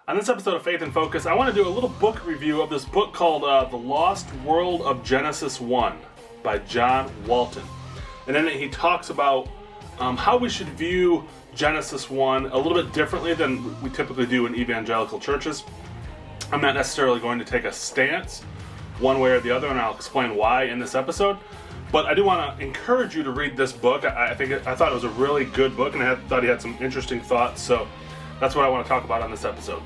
On this episode of Faith and Focus, I want to do a little book review of this book called The Lost World of Genesis 1 by John Walton. And in it he talks about how we should view Genesis 1 a little bit differently than we typically do in evangelical churches. I'm not necessarily going to take a stance one way or the other, and I'll explain why in this episode. But I do want to encourage you to read this book. I thought it was a really good book, and I thought he had some interesting thoughts. So that's what I want to talk about on this episode.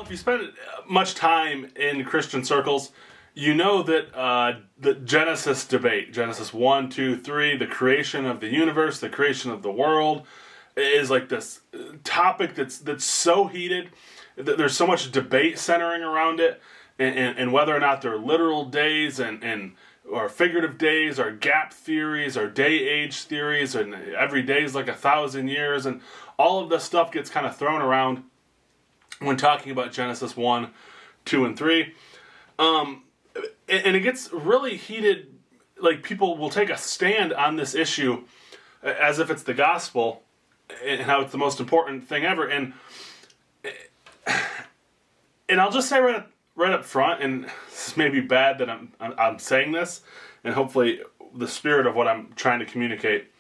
If you spend much time in Christian circles, you know that the Genesis debate, Genesis 1, 2, 3, the creation of the universe, the creation of the world, is like this topic that's so heated. There's so much debate centering around it, and whether or not they're literal days or figurative days, or gap theories, or day-age theories, and every day is like 1,000 years, and all of this stuff gets kind of thrown around when talking about Genesis 1, 2, and 3. And it gets really heated. Like, people will take a stand on this issue as if it's the gospel and how it's the most important thing ever. And I'll just say right up front, and this may be bad that I'm saying this, and hopefully the spirit of what I'm trying to communicate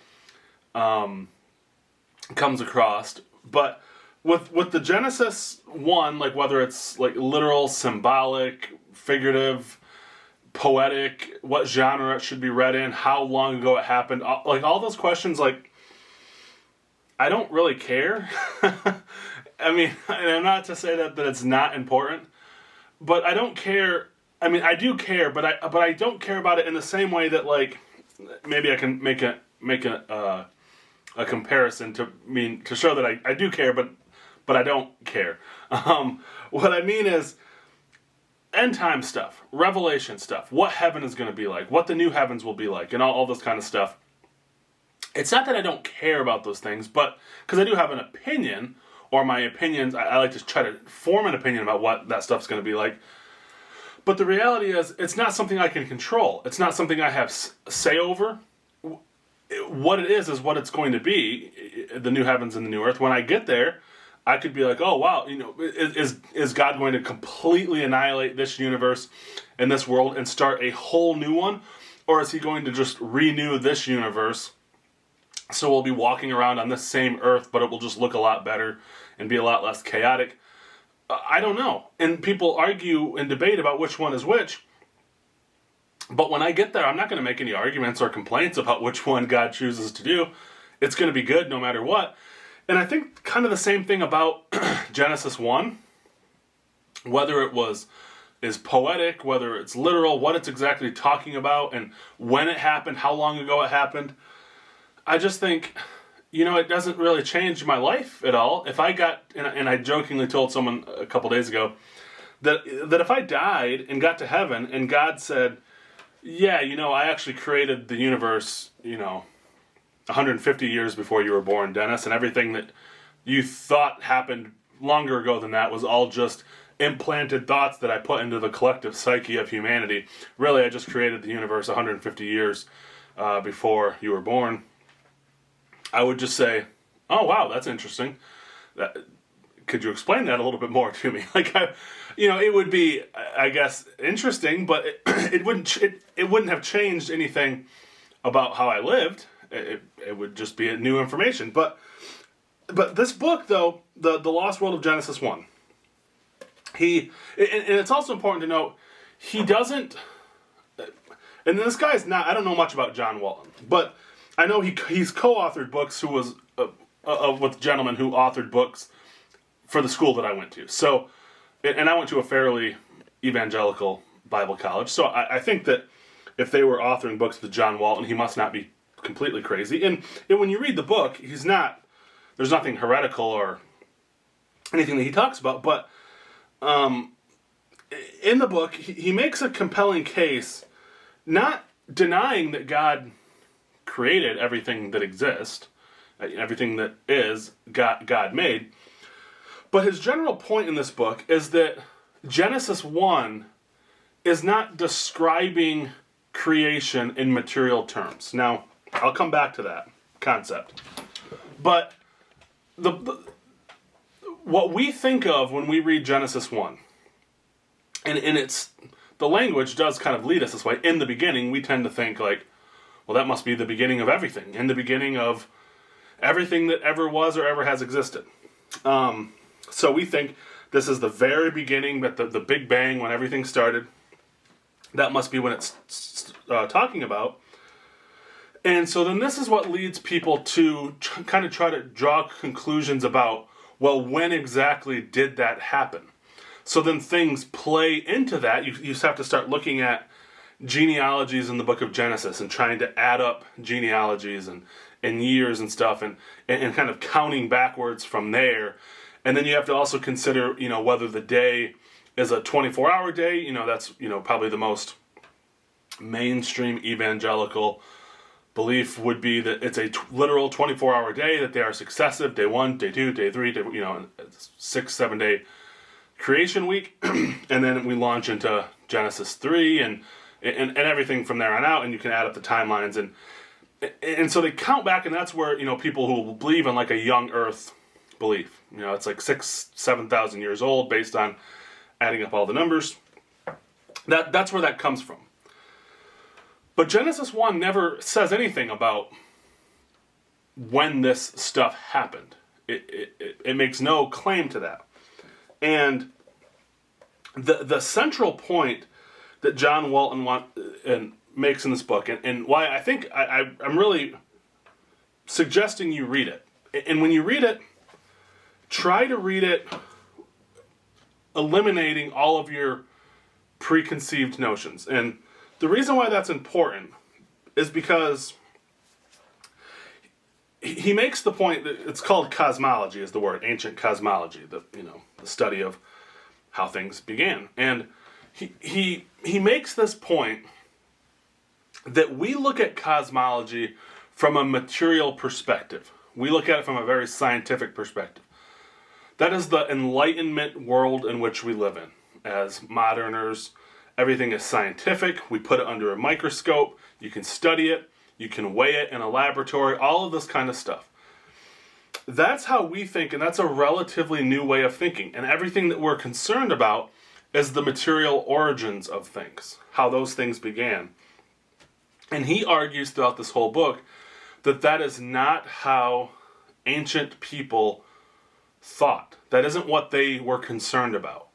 comes across, but With the Genesis 1, like whether it's like literal, symbolic, figurative, poetic, what genre it should be read in, how long ago it happened, like all those questions, like, I don't really care. I mean, and I'm not to say that it's not important, but I don't care. I mean, I do care, but I don't care about it in the same way that, like, maybe I can make a comparison to show that I do care, but I don't care. What I mean is end time stuff, revelation stuff, what heaven is going to be like, what the new heavens will be like, and all this kind of stuff. It's not that I don't care about those things, but because I do have an opinion, or my opinions, I like to try to form an opinion about what that stuff's going to be like. But the reality is, it's not something I can control. It's not something I have say over. What it is what it's going to be, the new heavens and the new earth. When I get there, I could be like, oh, wow, is God going to completely annihilate this universe and this world and start a whole new one? Or is he going to just renew this universe so we'll be walking around on this same earth, but it will just look a lot better and be a lot less chaotic? I don't know. And people argue and debate about which one is which. But when I get there, I'm not going to make any arguments or complaints about which one God chooses to do. It's going to be good no matter what. And I think kind of the same thing about Genesis 1, whether it is poetic, whether it's literal, what it's exactly talking about, and when it happened, how long ago it happened. I just think, it doesn't really change my life at all. If I got, and I jokingly told someone a couple days ago, that if I died and got to heaven and God said, yeah, I actually created the universe, 150 years before you were born, Dennis, and everything that you thought happened longer ago than that was all just implanted thoughts that I put into the collective psyche of humanity. Really, I just created the universe 150 years before you were born. I would just say, oh, wow, that's interesting. Could you explain that a little bit more to me? It would be, I guess, interesting, but it wouldn't have changed anything about how I lived. It would just be new information. But this book, though, the Lost World of Genesis 1, and it's also important to note, he doesn't, and this guy's not, I don't know much about John Walton, but I know he's co-authored books with gentlemen who authored books for the school that I went to. So, and I went to a fairly evangelical Bible college, so I think that if they were authoring books with John Walton, he must not be completely crazy. And when you read the book, he's not there's nothing heretical or anything that he talks about, but in the book, he makes a compelling case, not denying that God created everything that exists, everything that is, God made, but his general point in this book is that Genesis 1 is not describing creation in material terms. Now, I'll come back to that concept. But what we think of when we read Genesis 1, and it's, the language does kind of lead us this way. In the beginning, we tend to think like, well, that must be the beginning of everything. In the beginning of everything that ever was or ever has existed. So we think this is the very beginning, but the Big Bang, when everything started. That must be when it's talking about. And so then this is what leads people to kind of try to draw conclusions about, well, when exactly did that happen? So then things play into that. You just have to start looking at genealogies in the book of Genesis and trying to add up genealogies and years and stuff and kind of counting backwards from there. And then you have to also consider, whether the day is a 24-hour day. That's, probably the most mainstream evangelical belief would be that it's a literal 24-hour day, that they are successive, day 1, day 2, day 3, 6-7 day creation week, and then we launch into Genesis 3 and everything from there on out, and you can add up the timelines, and so they count back, and that's where, people who believe in like a young earth belief, it's like 6,000-7,000 years old based on adding up all the numbers. That's where that comes from. But Genesis 1 never says anything about when this stuff happened. It makes no claim to that. And the central point that John Walton makes in this book, and why I think I'm really suggesting you read it. And when you read it, try to read it eliminating all of your preconceived notions. And the reason why that's important is because he makes the point that it's called cosmology, is the word, ancient cosmology, the study of how things began. And he makes this point that we look at cosmology from a material perspective. We look at it from a very scientific perspective. That is the Enlightenment world in which we live in. As moderners, everything is scientific. We put it under a microscope. You can study it. You can weigh it in a laboratory. All of this kind of stuff. That's how we think, and that's a relatively new way of thinking. And everything that we're concerned about is the material origins of things, how those things began. And he argues throughout this whole book that is not how ancient people thought. That isn't what they were concerned about.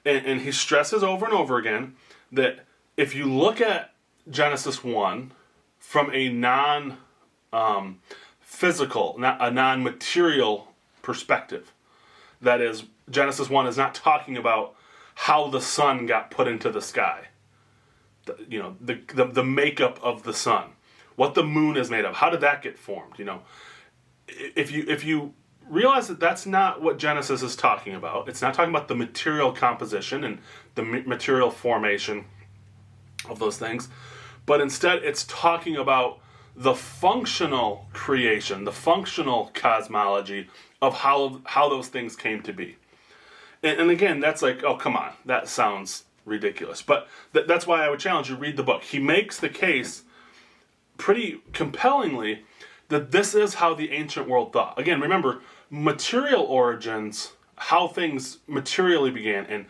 And he stresses over and over again that if you look at Genesis 1 from a non-physical, a non-material perspective, that is, Genesis 1 is not talking about how the sun got put into the sky. The makeup of the sun. What the moon is made of. How did that get formed? If you realize that that's not what Genesis is talking about. It's not talking about the material composition and the material formation of those things, but instead it's talking about the functional creation, the functional cosmology of how those things came to be. And again, that's like, oh, come on, that sounds ridiculous. But that's why I would challenge you to read the book. He makes the case pretty compellingly that this is how the ancient world thought. Again, remember, material origins, how things materially began, and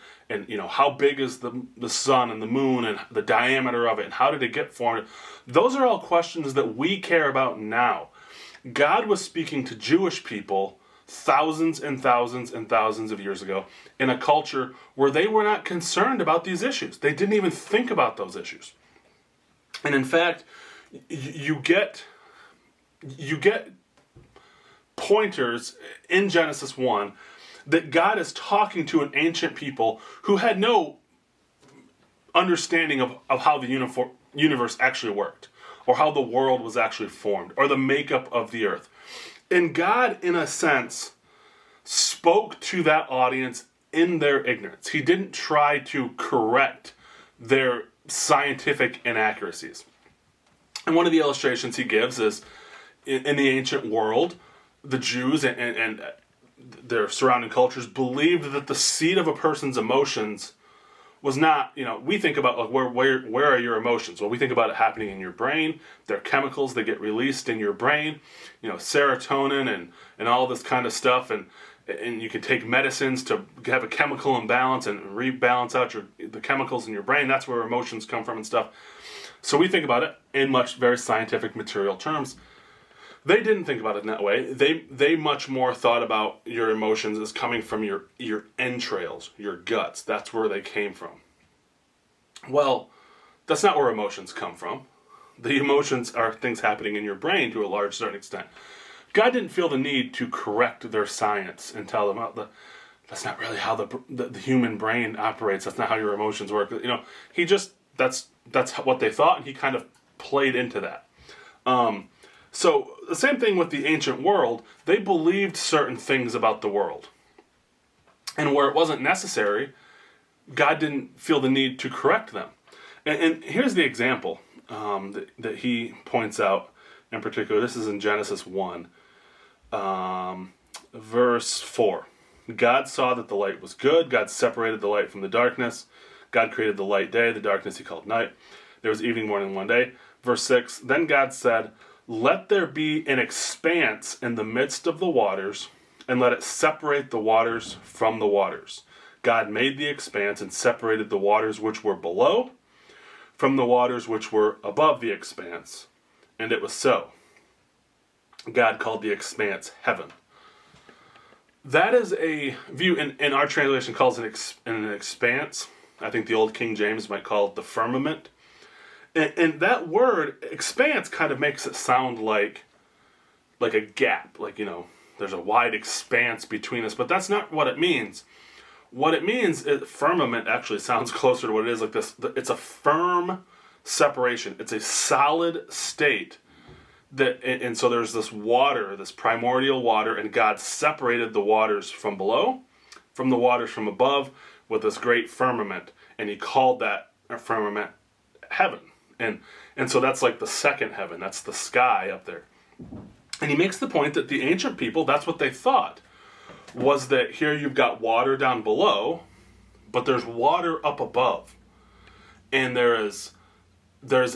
how big is the sun and the moon and the diameter of it, and how did it get formed. Those are all questions that we care about now. God was speaking to Jewish people thousands and thousands and thousands of years ago in a culture where they were not concerned about these issues. They didn't even think about those issues. And in fact, you get pointers in Genesis 1 that God is talking to an ancient people who had no understanding of how the universe actually worked, or how the world was actually formed, or the makeup of the earth. And God, in a sense, spoke to that audience in their ignorance. He didn't try to correct their scientific inaccuracies. And one of the illustrations he gives is in the ancient world, the Jews and their surrounding cultures believed that the seat of a person's emotions was not, we think about like where are your emotions? Well, we think about it happening in your brain. There are chemicals that get released in your brain, serotonin and all this kind of stuff, and you can take medicines to have a chemical imbalance and rebalance out the chemicals in your brain. That's where emotions come from and stuff. So we think about it in very scientific material terms. They didn't think about it in that way. They much more thought about your emotions as coming from your entrails, your guts. That's where they came from. Well, that's not where emotions come from. The emotions are things happening in your brain to a large certain extent. God didn't feel the need to correct their science and tell them, that's not really how the human brain operates. That's not how your emotions work. He just, that's what they thought, and he kind of played into that. So the same thing with the ancient world. They believed certain things about the world. And where it wasn't necessary, God didn't feel the need to correct them. And here's the example that he points out in particular. This is in Genesis 1, verse 4. God saw that the light was good. God separated the light from the darkness. God created the light day. The darkness he called night. There was evening, morning, one day. Verse 6, then God said, let there be an expanse in the midst of the waters, and let it separate the waters from the waters. God made the expanse and separated the waters which were below from the waters which were above the expanse. And it was so. God called the expanse heaven. That is a view, in our translation calls it an expanse. I think the old King James might call it the firmament. And that word, expanse, kind of makes it sound like a gap. Like, there's a wide expanse between us. But that's not what it means. What it means is firmament actually sounds closer to what it is. Like this, it's a firm separation. It's a solid state. And so there's this water, this primordial water, and God separated the waters from below, from the waters from above, with this great firmament. And he called that firmament heaven. And so that's like the second heaven. That's the sky up there. And he makes the point that the ancient people, that's what they thought, was that here you've got water down below, but there's water up above. And there's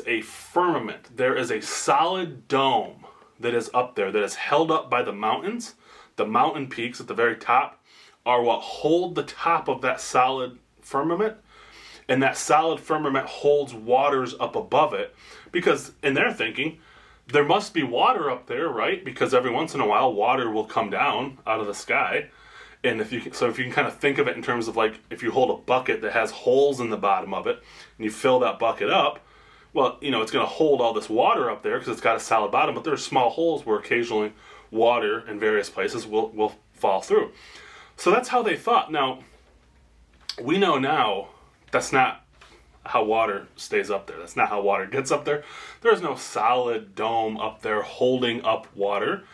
a firmament. There is a solid dome that is up there, that is held up by the mountains. The mountain peaks at the very top are what hold the top of that solid firmament. And that solid firmament holds waters up above it, because in their thinking, there must be water up there, right? Because every once in a while, water will come down out of the sky. And if you can kind of think of it in terms of like, if you hold a bucket that has holes in the bottom of it, and you fill that bucket up, well, it's going to hold all this water up there because it's got a solid bottom, but there's small holes where occasionally water in various places will fall through. So that's how they thought. Now, we know now that's not how water stays up there. That's not how water gets up there. There's no solid dome up there holding up water.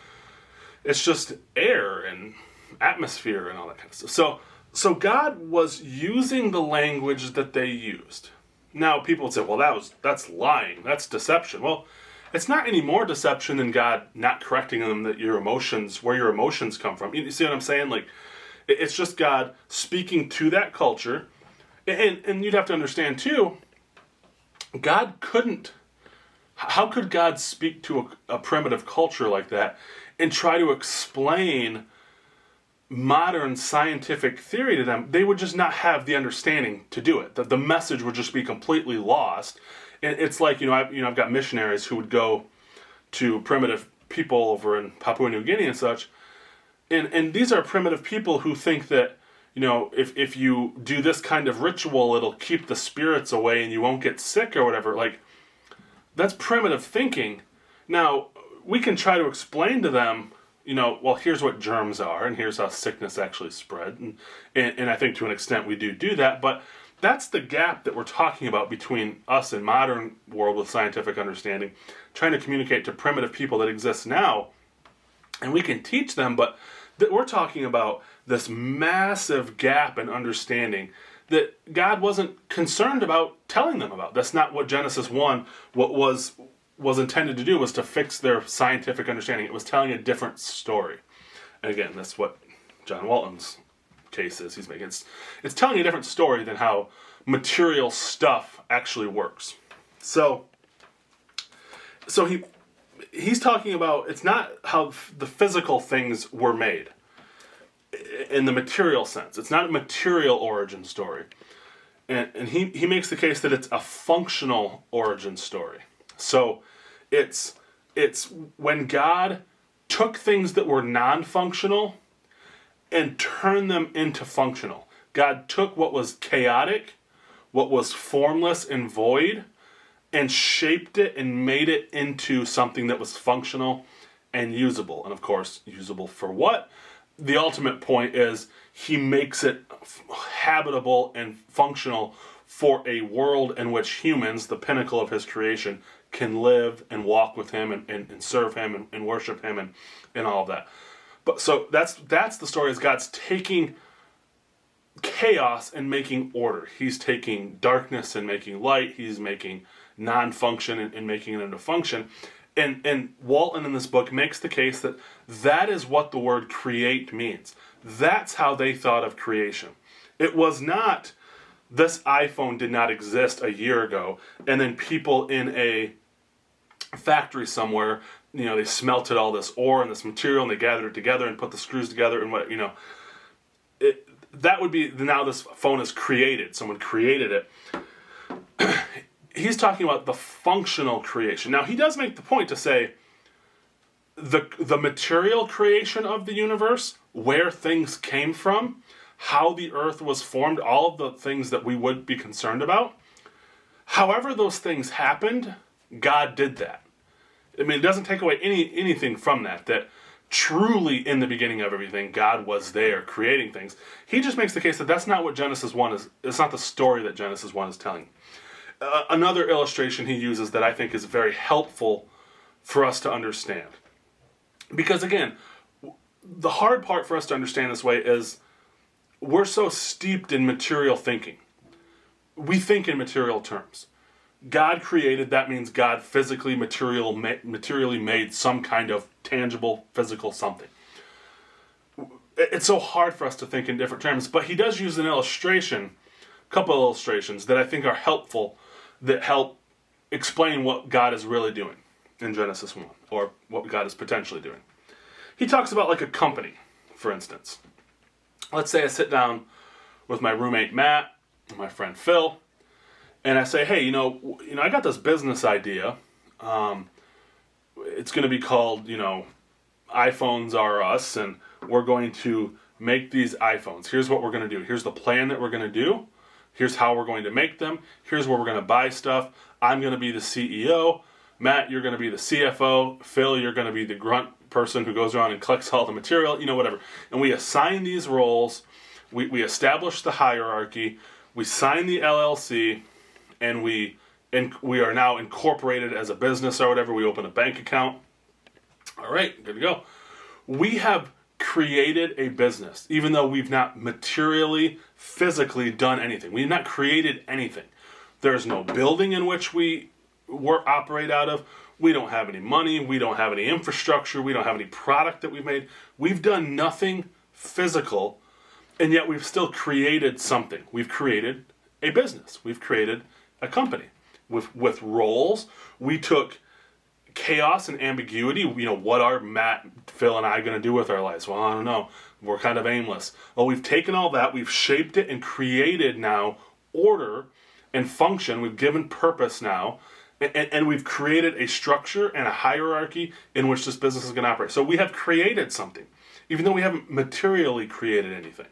It's just air and atmosphere and all that kind of stuff. So God was using the language that they used. Now people would say, well, that's lying. That's deception. Well, it's not any more deception than God not correcting them that where your emotions come from. You see what I'm saying? Like, it's just God speaking to that culture. And you'd have to understand, too, how could God speak to a primitive culture like that and try to explain modern scientific theory to them? They would just not have the understanding to do it. The message would just be completely lost. And it's like, I've got missionaries who would go to primitive people over in Papua New Guinea and such. And these are primitive people who think that, if you do this kind of ritual, it'll keep the spirits away and you won't get sick or whatever. Like, that's primitive thinking. Now, we can try to explain to them, well, here's what germs are and here's how sickness actually spread. And I think to an extent we do that. But that's the gap that we're talking about between us and modern world with scientific understanding, trying to communicate to primitive people that exist now. And we can teach them, but we're talking about this massive gap in understanding that God wasn't concerned about telling them about. That's not what Genesis 1, what was intended to do, was to fix their scientific understanding. It was telling a different story. And again, that's what John Walton's case is. He's making it's telling a different story than how material stuff actually works. So he's talking about, it's not how the physical things were made in the material sense. It's not a material origin story. And he makes the case that it's a functional origin story. So it's when God took things that were non-functional and turned them into functional. God took what was chaotic, what was formless and void, and shaped it and made it into something that was functional and usable. And of course, usable for what? The ultimate point is he makes it habitable and functional for a world in which humans, the pinnacle of his creation, can live and walk with him and serve him and worship him and all of that. But so that's the story, is God's taking chaos and making order. He's taking darkness and making light. He's making non-function and making it into function. And Walton in this book makes the case that that is what the word create means. That's how they thought of creation. It was not, this iPhone did not exist a year ago, and then people in a factory somewhere, they smelted all this ore and this material and they gathered it together and put the screws together and what, that would be, now this phone is created. Someone created it. He's talking about the functional creation. Now, he does make the point to say the material creation of the universe, where things came from, how the earth was formed, all of the things that we would be concerned about. However those things happened, God did that. I mean, it doesn't take away anything from that truly in the beginning of everything, God was there creating things. He just makes the case that that's not what Genesis 1 is. It's not the story that Genesis 1 is telling. Another illustration he uses that I think is very helpful for us to understand. Because again, the hard part for us to understand this way is we're so steeped in material thinking. We think in material terms. God created, that means God physically, materially made some kind of tangible, physical something. It's so hard for us to think in different terms, but he does use an illustration, a couple of illustrations that I think are helpful, that help explain what God is really doing in Genesis 1, or what God is potentially doing. He talks about like a company, for instance. Let's say I sit down with my roommate Matt and my friend Phil, and I say, hey, I got this business idea. It's going to be called, iPhones Are Us, and we're going to make these iPhones. Here's what we're going to do. Here's the plan that we're going to do. Here's how we're going to make them. Here's where we're going to buy stuff. I'm going to be the CEO. Matt, you're going to be the CFO. Phil, you're going to be the grunt person who goes around and collects all the material, whatever. And we assign these roles. We establish the hierarchy. We sign the LLC. And we are now incorporated as a business or whatever. We open a bank account. All right, good to go. We have created a business, even though we've not materially, physically done anything. We've not created anything. There's no building in which we operate out of. We don't have any money. We don't have any infrastructure. We don't have any product that we've made. We've done nothing physical, and yet we've still created something. We've created a business. We've created a company with roles. We took chaos and ambiguity. What are Matt, Phil, and I going to do with our lives? Well, I don't know. We're kind of aimless. Well, we've taken all that, we've shaped it and created now order and function. We've given purpose now, and we've created a structure and a hierarchy in which this business is going to operate. So we have created something, even though we haven't materially created anything.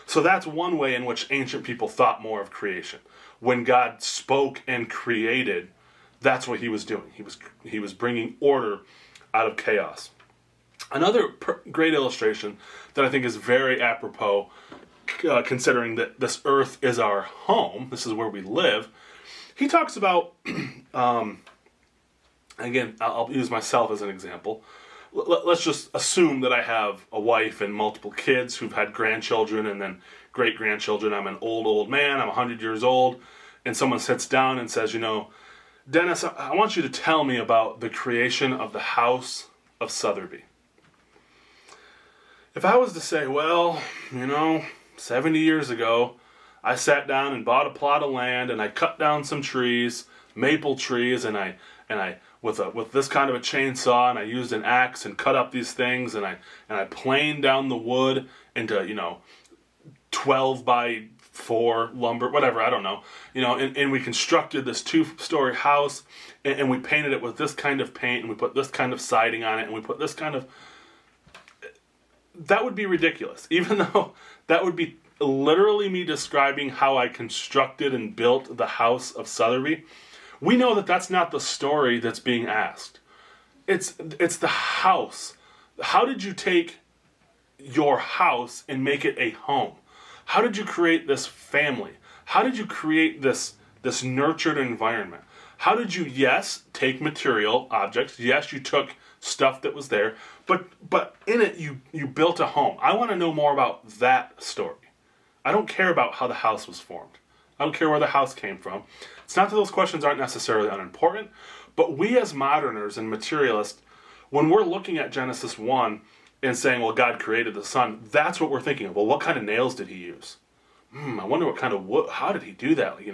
So that's one way in which ancient people thought more of creation. When God spoke and created, that's what he was doing. He was bringing order out of chaos. Another great illustration that I think is very apropos, considering that this earth is our home, this is where we live, he talks about, again, I'll use myself as an example. let's just assume that I have a wife and multiple kids who've had grandchildren and then great-grandchildren. I'm an old man. I'm 100 years old. And someone sits down and says, Dennis, I want you to tell me about the creation of the house of Sotheby. If I was to say, 70 years ago, I sat down and bought a plot of land and I cut down some trees, maple trees, and I with this kind of a chainsaw, and I used an axe and cut up these things, and I planed down the wood into 12 by 4 lumber, whatever, I don't know, and we constructed this 2-story house, and we painted it with this kind of paint, and we put this kind of siding on it, and we put this kind of. That would be ridiculous, even though that would be literally me describing how I constructed and built the house of Sotheby. We know that that's not the story that's being asked. It's the house. How did you take your house and make it a home? How did you create this family? How did you create this nurtured environment? How did you, yes, take material objects. Yes, you took stuff that was there, but in it you built a home. I want to know more about that story. I don't care about how the house was formed. I don't care where the house came from. It's not that those questions aren't necessarily unimportant, but we as moderners and materialists, when we're looking at Genesis 1 and saying, well, God created the sun, that's what we're thinking of. Well, what kind of nails did he use? I wonder what kind of wood, how did he do that? Is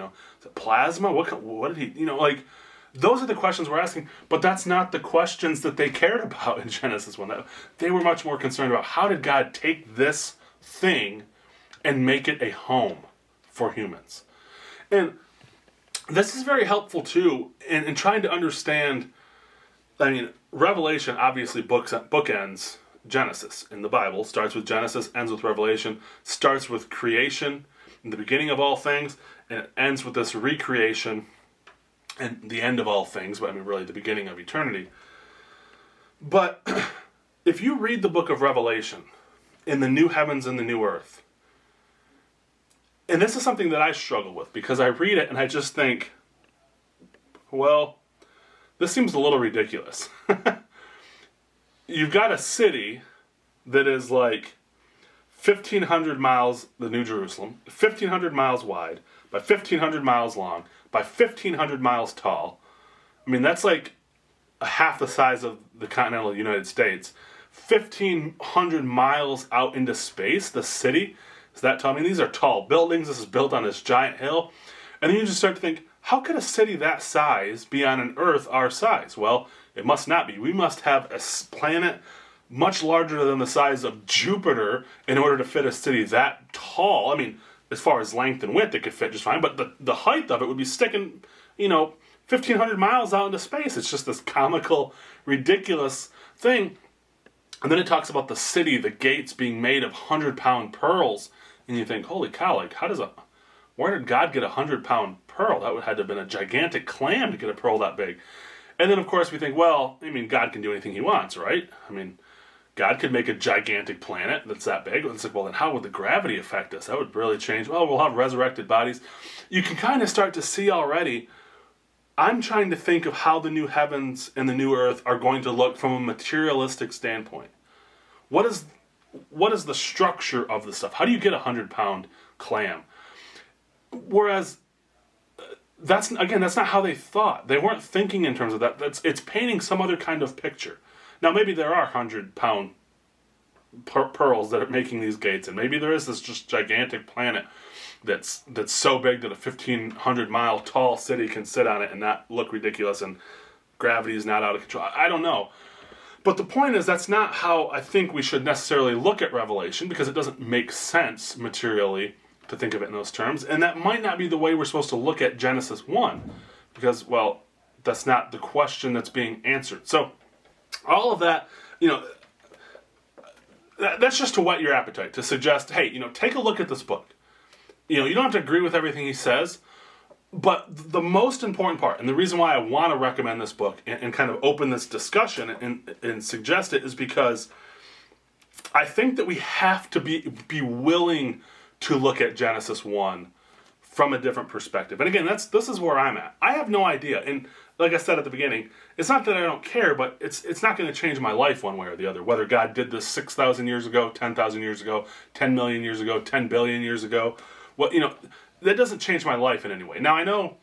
it plasma? What did he, those are the questions we're asking, but that's not the questions that they cared about in Genesis 1. They were much more concerned about how did God take this thing and make it a home for humans. And this is very helpful too in trying to understand. Revelation obviously bookends Genesis in the Bible. Starts with Genesis, ends with Revelation, starts with creation in the beginning of all things, and it ends with this recreation and the end of all things, but really the beginning of eternity. But if you read the book of Revelation in the new heavens and the new earth, and this is something that I struggle with because I read it and I just think, well, this seems a little ridiculous. You've got a city that is like 1,500 miles, the New Jerusalem, 1,500 miles wide, by 1,500 miles long, by 1,500 miles tall. That's like a half the size of the continental United States. 1,500 miles out into space, the city. Does that tell me these are tall buildings? This is built on this giant hill. And then you just start to think, how could a city that size be on an Earth our size? Well, it must not be. We must have a planet much larger than the size of Jupiter in order to fit a city that tall. As far as length and width, it could fit just fine. But the height of it would be sticking, 1,500 miles out into space. It's just this comical, ridiculous thing. And then it talks about the city, the gates being made of 100-pound pearls. And you think, holy cow, where did God get a 100-pound pearl? That would have to have been a gigantic clam to get a pearl that big. And then, of course, we think, well, God can do anything he wants, right? God could make a gigantic planet that's that big. It's like, well, then how would the gravity affect us? That would really change. Well, we'll have resurrected bodies. You can kind of start to see already, I'm trying to think of how the new heavens and the new earth are going to look from a materialistic standpoint. What is the structure of the stuff? How do you get a 100-pound clam? Whereas, that's not how they thought. They weren't thinking in terms of that. It's painting some other kind of picture. Now, maybe there are 100-pound pearls that are making these gates, and maybe there is this just gigantic planet that's so big that a 1,500-mile tall city can sit on it and not look ridiculous, and gravity is not out of control. I don't know. But the point is, that's not how I think we should necessarily look at Revelation, because it doesn't make sense materially to think of it in those terms. And that might not be the way we're supposed to look at Genesis 1, because, well, that's not the question that's being answered. So, all of that, that's just to whet your appetite, to suggest, hey, take a look at this book. You don't have to agree with everything he says, but the most important part, and the reason why I want to recommend this book and kind of open this discussion and suggest it, is because I think that we have to be willing to look at Genesis 1 from a different perspective. And again, this is where I'm at. I have no idea. And like I said at the beginning, it's not that I don't care, but it's not going to change my life one way or the other. Whether God did this 6,000 years ago, 10,000 years ago, 10 million years ago, 10 billion years ago, that doesn't change my life in any way. Now I know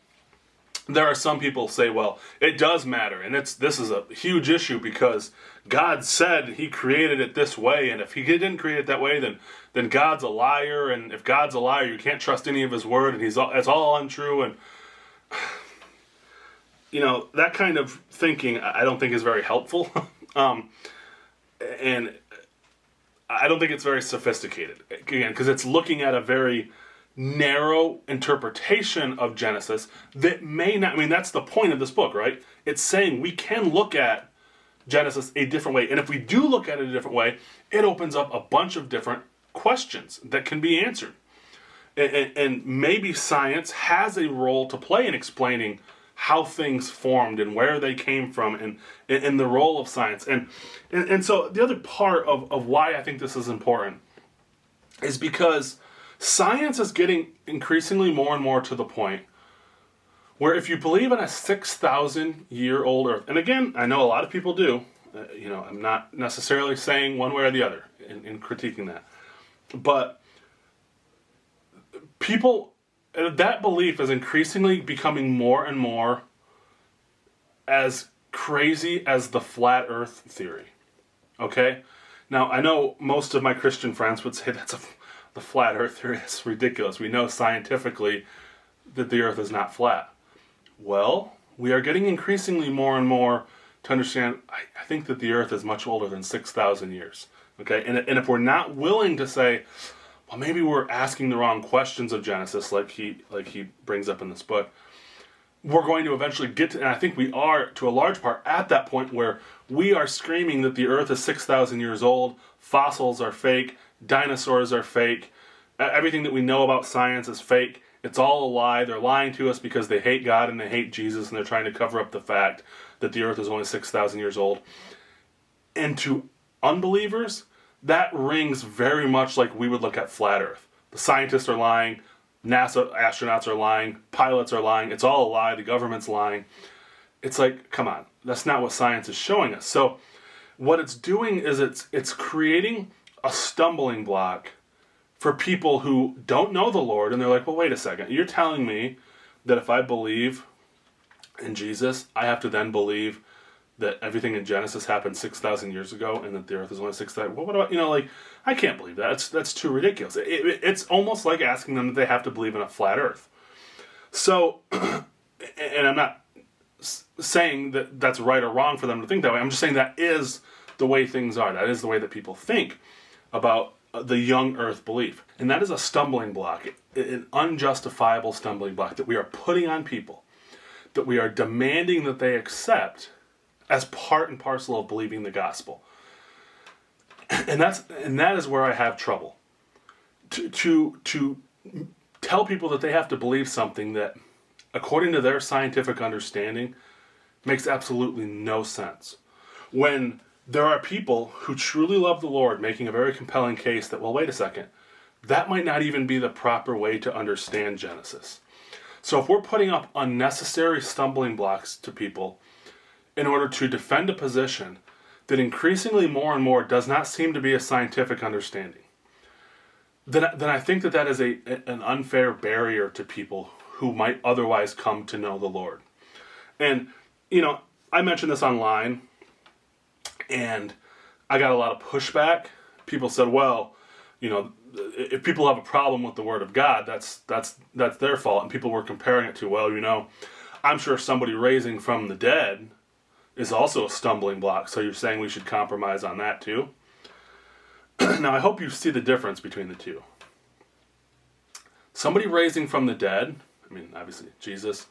there are some people who say, well, it does matter, and this is a huge issue because God said He created it this way, and if He didn't create it that way, then God's a liar, and if God's a liar, you can't trust any of His word, and it's all untrue, and that kind of thinking I don't think is very helpful, and I don't think it's very sophisticated, again, because it's looking at a very narrow interpretation of Genesis that may not, that's the point of this book, right? It's saying we can look at Genesis a different way. And if we do look at it a different way, it opens up a bunch of different questions that can be answered. And maybe science has a role to play in explaining how things formed and where they came from and the role of science. And so the other part of why I think this is important is because science is getting increasingly more and more to the point where if you believe in a 6,000-year-old Earth, and again, I know a lot of people do, I'm not necessarily saying one way or the other in critiquing that, but people, that belief is increasingly becoming more and more as crazy as the flat Earth theory, okay? Now, I know most of my Christian friends would say the flat Earth theory is ridiculous. We know scientifically that the Earth is not flat. Well, we are getting increasingly more and more to understand, I think that the Earth is much older than 6,000 years. Okay, and if we're not willing to say, well, maybe we're asking the wrong questions of Genesis, like he brings up in this book, we're going to eventually get to, and I think we are, to a large part, at that point where we are screaming that the Earth is 6,000 years old, fossils are fake, dinosaurs are fake, everything that we know about science is fake, it's all a lie, they're lying to us because they hate God and they hate Jesus and they're trying to cover up the fact that the Earth is only 6,000 years old. And to unbelievers, that rings very much like we would look at flat Earth. The scientists are lying, NASA astronauts are lying, pilots are lying, it's all a lie, the government's lying. It's like, come on, that's not what science is showing us. So what it's doing is it's creating a stumbling block for people who don't know the Lord, and they're like, well, wait a second, you're telling me that if I believe in Jesus, I have to then believe that everything in Genesis happened 6,000 years ago and that the Earth is only 6,000. Well, what about, I can't believe that. That's too ridiculous. It's almost like asking them that they have to believe in a flat Earth. So, and I'm not saying that that's right or wrong for them to think that way. I'm just saying that is the way things are. That is the way that people think about the young Earth belief. And that is a stumbling block, an unjustifiable stumbling block that we are putting on people, that we are demanding that they accept as part and parcel of believing the gospel. And that is where I have trouble. To tell people that they have to believe something that, according to their scientific understanding, makes absolutely no sense. When there are people who truly love the Lord making a very compelling case that, well, wait a second, that might not even be the proper way to understand Genesis. So if we're putting up unnecessary stumbling blocks to people in order to defend a position that increasingly more and more does not seem to be a scientific understanding, then I think that is an unfair barrier to people who might otherwise come to know the Lord. And, I mentioned this online, and I got a lot of pushback. People said, well, if people have a problem with the Word of God, that's their fault. And people were comparing it to, well, I'm sure somebody raising from the dead is also a stumbling block. So you're saying we should compromise on that too? Now, I hope you see the difference between the two. Somebody raising from the dead, obviously Jesus,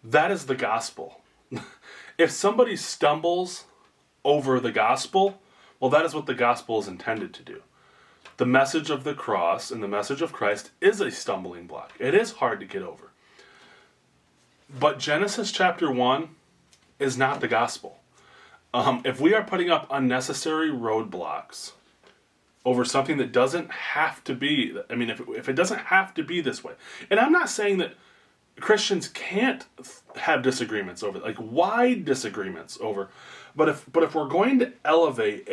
that is the gospel. If somebody stumbles over the gospel, well, that is what the gospel is intended to do. The message of the cross and the message of Christ is a stumbling block. It is hard to get over. But Genesis chapter 1 is not the gospel. If we are putting up unnecessary roadblocks over something that doesn't have to be. I mean, if it doesn't have to be this way. And I'm not saying that Christians can't have disagreements over, like wide disagreements over, but if we're going to elevate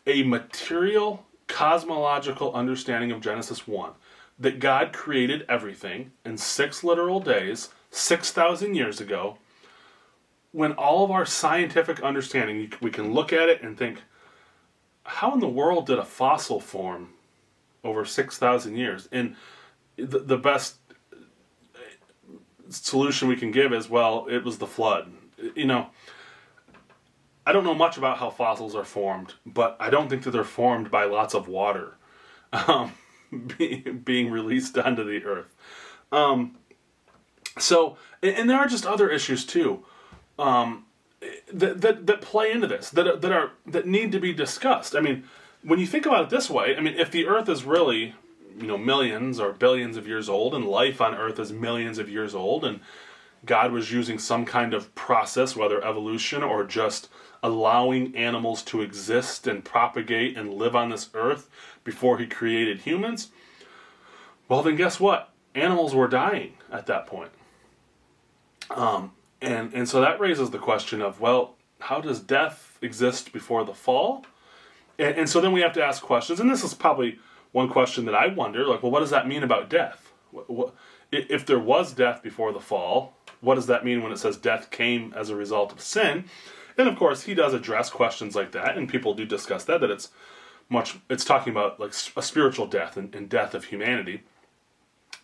a material cosmological understanding of Genesis 1, that God created everything in 6 literal days 6,000 years ago, when all of our scientific understanding, we can look at it and think, how in the world did a fossil form over 6,000 years? And the best solution we can give is, well, it was the flood. You know, I don't know much about how fossils are formed, but I don't think that they're formed by lots of water being released onto the earth. So, and there are just other issues too that play into this, that need to be discussed. I mean, when you think about it this way, I mean, if the earth is really, millions or billions of years old, and life on earth is millions of years old, and God was using some kind of process, whether evolution or just allowing animals to exist and propagate and live on this earth before he created humans, well, then guess what? Animals were dying at that point. And so that raises the question of, well, how does death exist before the fall? And so then we have to ask questions, and this is probably one question that I wonder, like, well, what does that mean about death? If there was death before the fall, what does that mean when it says death came as a result of sin? And of course, he does address questions like that, and people do discuss that it's talking about like a spiritual death and death of humanity.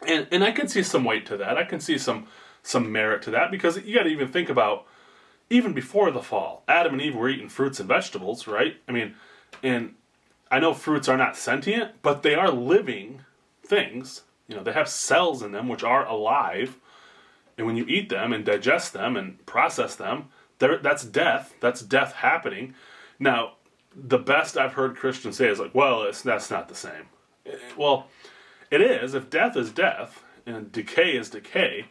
And I can see some weight to that. I can see some merit to that, because you got to even think about, even before the fall, Adam and Eve were eating fruits and vegetables, right? I mean, and I know fruits are not sentient, but they are living things. They have cells in them which are alive, and when you eat them and digest them and process them, that's death. That's death happening. Now, the best I've heard Christians say is like, well, that's not the same. Well, it is. If death is death and decay is decay,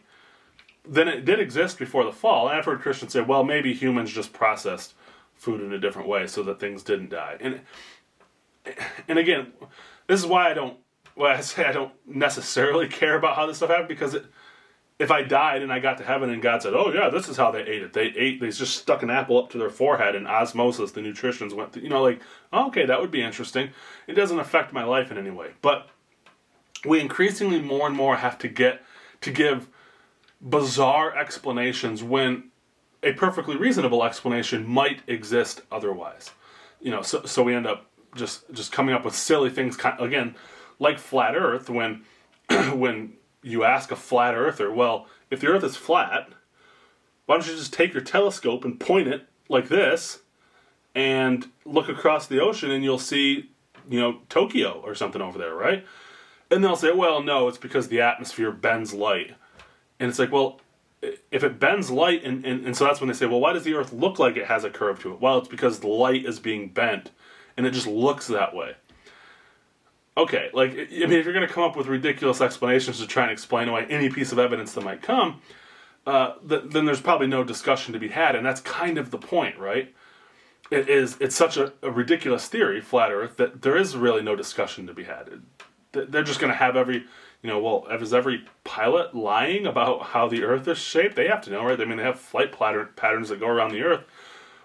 then it did exist before the fall. And I've heard Christians say, well, maybe humans just processed food in a different way so that things didn't die. And again, this is why I say I don't necessarily care about how this stuff happened, because if I died and I got to heaven and God said, oh yeah, this is how they ate it. They just stuck an apple up to their forehead, and osmosis, the nutritions went through, like, okay, that would be interesting. It doesn't affect my life in any way. But we increasingly more and more have to give bizarre explanations when a perfectly reasonable explanation might exist otherwise. So we end up just coming up with silly things, again, like flat earth, when you ask a flat earther, well, if the earth is flat, why don't you just take your telescope and point it like this and look across the ocean and you'll see, Tokyo or something over there, right? And they'll say, well, no, it's because the atmosphere bends light. And it's like, well, if it bends light, and so that's when they say, well, why does the earth look like it has a curve to it? Well, it's because the light is being bent, and it just looks that way. Okay, if you're going to come up with ridiculous explanations to try and explain away any piece of evidence that might come, then there's probably no discussion to be had, and that's kind of the point, right? It's such a ridiculous theory, flat earth, that there is really no discussion to be had. They're just going to have is every pilot lying about how the earth is shaped? They have to know, right? I mean, they have flight patterns that go around the earth.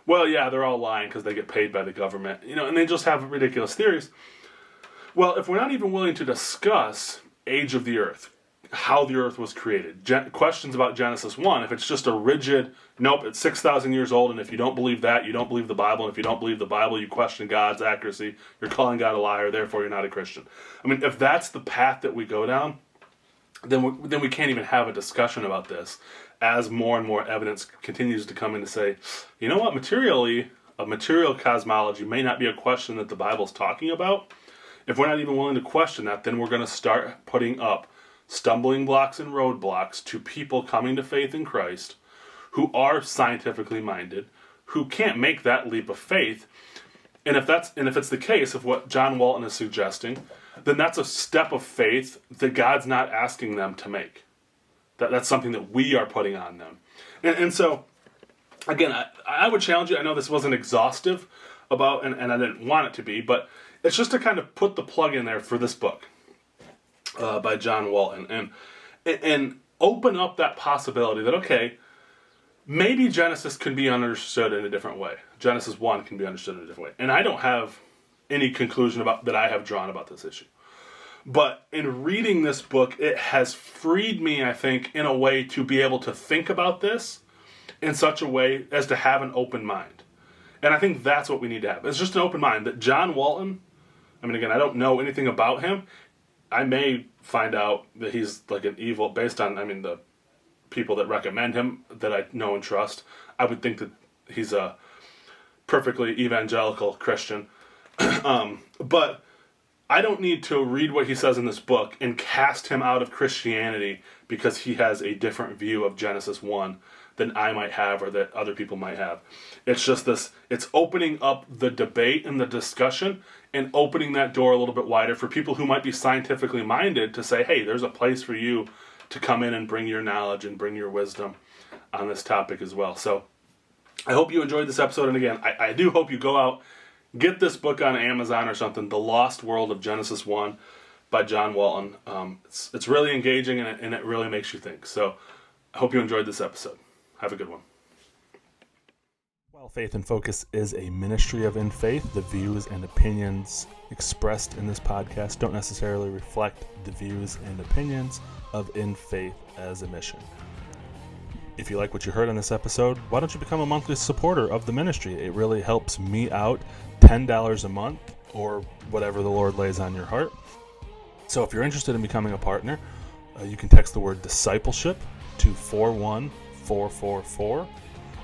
Well, yeah, they're all lying because they get paid by the government, and they just have ridiculous theories. Well, if we're not even willing to discuss age of the earth, how the earth was created, questions about Genesis 1, if it's just a rigid, nope, it's 6,000 years old, and if you don't believe that, you don't believe the Bible, and if you don't believe the Bible, you question God's accuracy, you're calling God a liar, therefore you're not a Christian. I mean, if that's the path that we go down, then we can't even have a discussion about this, as more and more evidence continues to come in to say, you know what, materially, a material cosmology may not be a question that the Bible's talking about. If we're not even willing to question that, then we're going to start putting up stumbling blocks and roadblocks to people coming to faith in Christ who are scientifically minded, who can't make that leap of faith. And if it's the case of what John Walton is suggesting, then that's a step of faith that God's not asking them to make. That's something that we are putting on them. And so, again, I would challenge you. I know this wasn't exhaustive about, and I didn't want it to be, but it's just to kind of put the plug in there for this book by John Walton, and open up that possibility that, okay, maybe Genesis can be understood in a different way. Genesis 1 can be understood in a different way. And I don't have any conclusion about that I have drawn about this issue. But in reading this book, it has freed me, I think, in a way to be able to think about this in such a way as to have an open mind. And I think that's what we need to have. It's just an open mind that John Walton, I mean, again, I don't know anything about him. I may find out that he's like an evil, based on, I mean, the people that recommend him that I know and trust. I would think that he's a perfectly evangelical Christian. But I don't need to read what he says in this book and cast him out of Christianity because he has a different view of Genesis 1 than I might have or that other people might have. It's just this, it's opening up the debate and the discussion and opening that door a little bit wider for people who might be scientifically minded to say, hey, there's a place for you to come in and bring your knowledge and bring your wisdom on this topic as well. So I hope you enjoyed this episode. And again, I do hope you go out, get this book on Amazon or something, The Lost World of Genesis 1 by John Walton. It's really engaging and it really makes you think. So I hope you enjoyed this episode. Have a good one. While Faith in Focus is a ministry of In Faith, the views and opinions expressed in this podcast don't necessarily reflect the views and opinions of In Faith as a mission. If you like what you heard on this episode, why don't you become a monthly supporter of the ministry? It really helps me out. $10 a month or whatever the Lord lays on your heart. So if you're interested in becoming a partner, you can text the word discipleship to 41444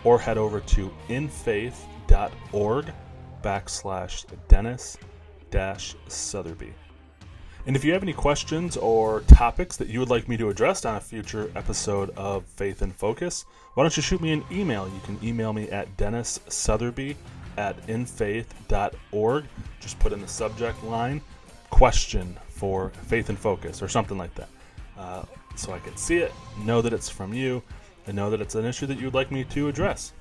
or head over to infaith.org/Dennis-Southerby. And if you have any questions or topics that you would like me to address on a future episode of Faith in Focus, why don't you shoot me an email? You can email me at dennissoutherby@infaith.org. Just put in the subject line, question for Faith in Focus or something like that. So I can see it, know that it's from you, and know that it's an issue that you would like me to address.